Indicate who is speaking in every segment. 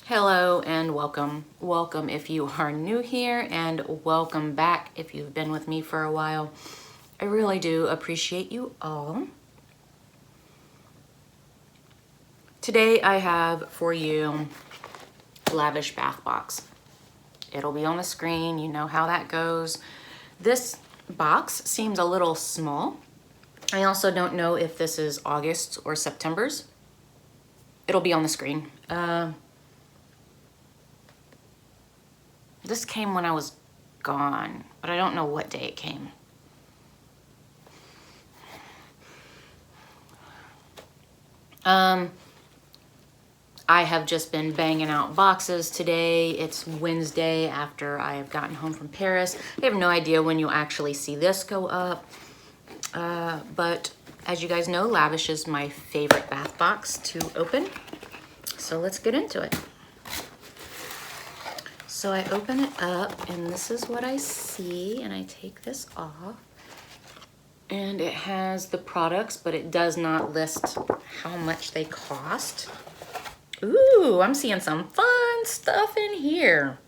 Speaker 1: Hello and welcome. Welcome if you are new here, and welcome back if you've been with me for a while. I really do appreciate you all. Today I have for you Lavish Bath Box. It'll be on the screen, you know how that goes. This box seems a little small. I also don't know if this is August or September's. It'll be on the screen. This came when I was gone, but I don't know what day it came. I have just been banging out boxes today. It's Wednesday after I have gotten home from Paris. I have no idea when you'll actually see this go up. But as you guys know, Lavish is my favorite bath box to open. So let's get into it. So I open it up and this is what I see, and I take this off. And it has the products, but it does not list how much they cost. Ooh, I'm seeing some fun stuff in here.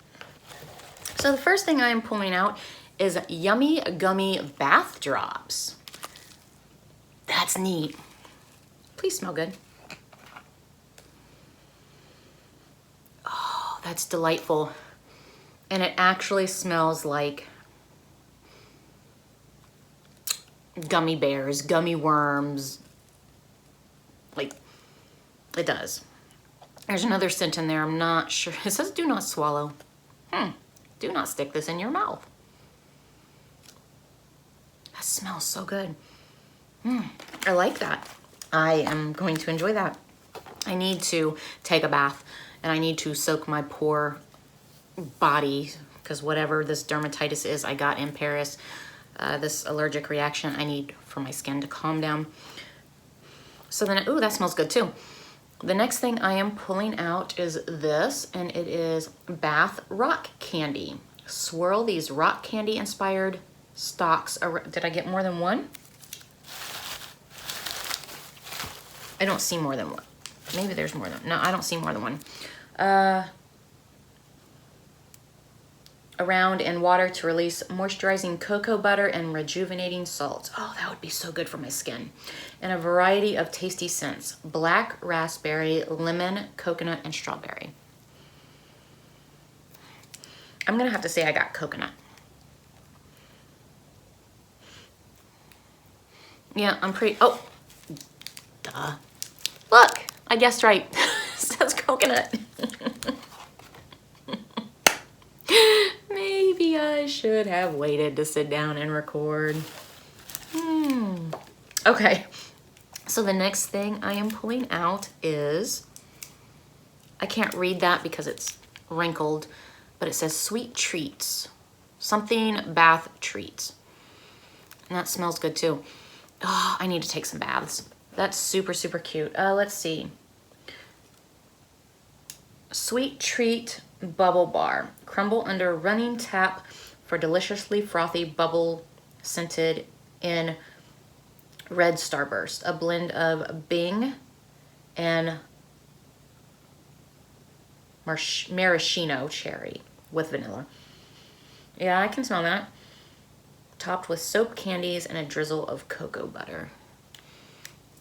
Speaker 1: So the first thing I am pulling out is Yummy Gummy Bath Drops. That's neat. Please smell good. Oh, that's delightful. And it actually smells like gummy bears, gummy worms. Like, it does. There's another scent in there, I'm not sure. It says do not swallow. Do not stick this in your mouth. That smells so good. I like that. I am going to enjoy that. I need to take a bath and I need to soak my poor body, because whatever this dermatitis is I got in Paris, this allergic reaction, I need for my skin to calm down. So then, ooh, that smells good too. The next thing I am pulling out is this, and it is Bath Rock Candy. Swirl these rock candy inspired stalks. Did I get more than one? I don't see more than one. Maybe there's more than, no, I don't see more than one. Around in water to release moisturizing cocoa butter and rejuvenating salts. Oh, that would be so good for my skin. And a variety of tasty scents: black raspberry, lemon, coconut, and strawberry. I'm gonna have to say I got coconut. Yeah, I'm pretty, oh, duh. Look, I guessed right. It says coconut. Maybe I should have waited to sit down and record. Okay, so the next thing I am pulling out is, I can't read that because it's wrinkled, but it says Sweet Treats. Something bath treats. And that smells good too. Oh, I need to take some baths. That's super, super cute. Let's see. Sweet Treat Bubble Bar. Crumble under running tap for deliciously frothy bubble scented in red starburst. A blend of Bing and maraschino cherry with vanilla. Yeah, I can smell that. Topped with soap candies and a drizzle of cocoa butter.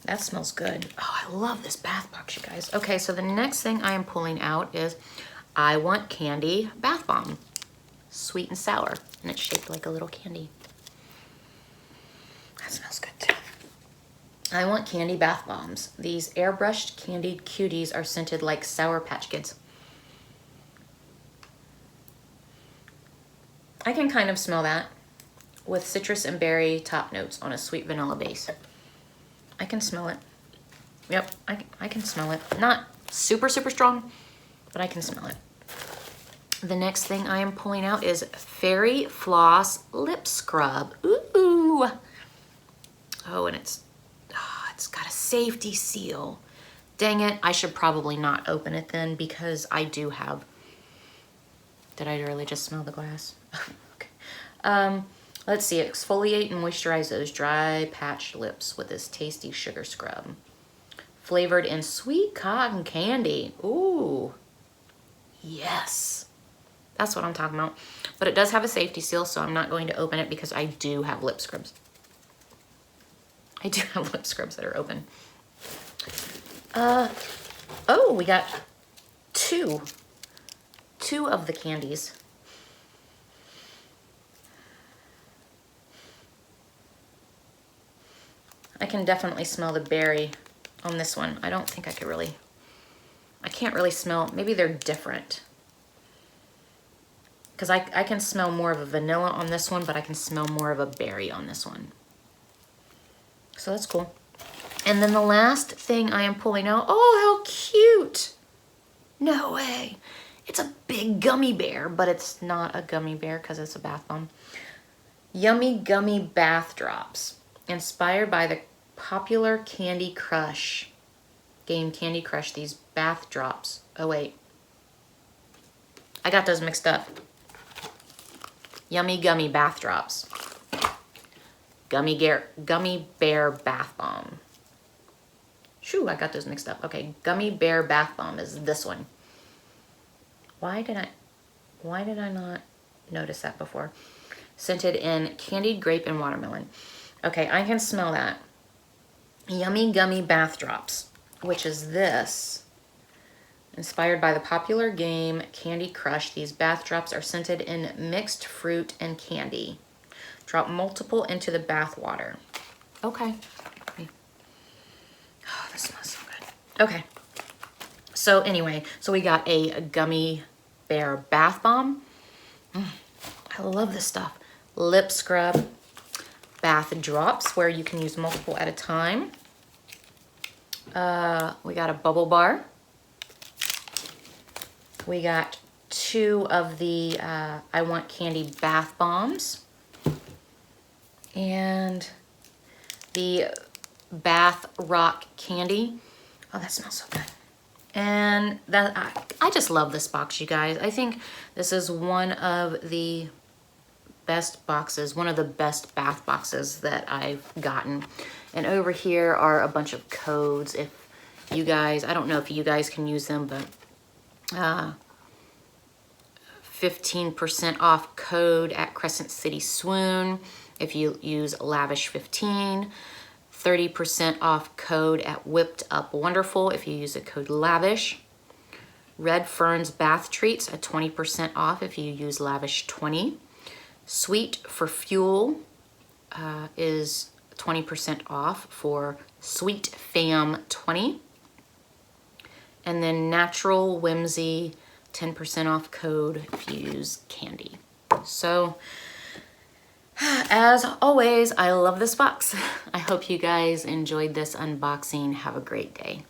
Speaker 1: That smells good. Oh, I love this bath box, you guys. Okay, so the next thing I am pulling out is I Want Candy Bath Bomb. Sweet and sour, and it's shaped like a little candy. That smells good too. I Want Candy Bath Bombs. These airbrushed candied cuties are scented like Sour Patch Kids. I can kind of smell that, with citrus and berry top notes on a sweet vanilla base. I can smell it. Yep, I can smell it. Not super, super strong, but I can smell it. The next thing I am pulling out is Fairy Floss Lip Scrub. Ooh. Oh, and it's got a safety seal. Dang it, I should probably not open it then, because I do have, did I really just smell the glass? Okay. Let's see, exfoliate and moisturize those dry, patched lips with this tasty sugar scrub. Flavored in sweet cotton candy. Ooh. Yes. That's what I'm talking about. But it does have a safety seal, so I'm not going to open it because I do have lip scrubs. I do have lip scrubs that are open. Oh, we got two of the candies. I can definitely smell the berry on this one. I don't think I could really, I can't really smell, maybe they're different. Because I can smell more of a vanilla on this one, but I can smell more of a berry on this one. So that's cool. And then the last thing I am pulling out, oh, how cute. No way. It's a big gummy bear, but it's not a gummy bear because it's a bath bomb. Yummy Gummy Bath Drops, inspired by the popular Candy Crush game Candy Crush, these bath drops. Oh wait, I got those mixed up. Yummy Gummy Bath Drops. Gummy Bear Bath Bomb. Shoo, I got those mixed up. Okay, Gummy Bear Bath Bomb is this one. Why did I not notice that before? Scented in candied grape and watermelon. Okay, I can smell that. Yummy Gummy Bath Drops, which is this. Inspired by the popular game Candy Crush, these bath drops are scented in mixed fruit and candy. Drop multiple into the bath water. Okay. Oh, this smells so good. Okay. So anyway, so we got a Gummy Bear Bath Bomb. I love this stuff. Lip scrub, bath drops where you can use multiple at a time. We got a bubble bar. We got two of the I Want Candy bath bombs. And the Bath Rock Candy. Oh, that smells so good. And that I just love this box, you guys. I think this is one of the best boxes, one of the best bath boxes that I've gotten. And over here are a bunch of codes. If you guys, I don't know if you guys can use them, but 15% off code at Crescent City Swoon if you use Lavish 15. 30% off code at Whipped Up Wonderful if you use the code Lavish. Red Ferns Bath Treats at 20% off if you use Lavish 20. Sweet for Fuel is 20% off for Sweet Fam 20. And then Natural Whimsy, 10% off code if you use candy. So, as always, I love this box. I hope you guys enjoyed this unboxing. Have a great day.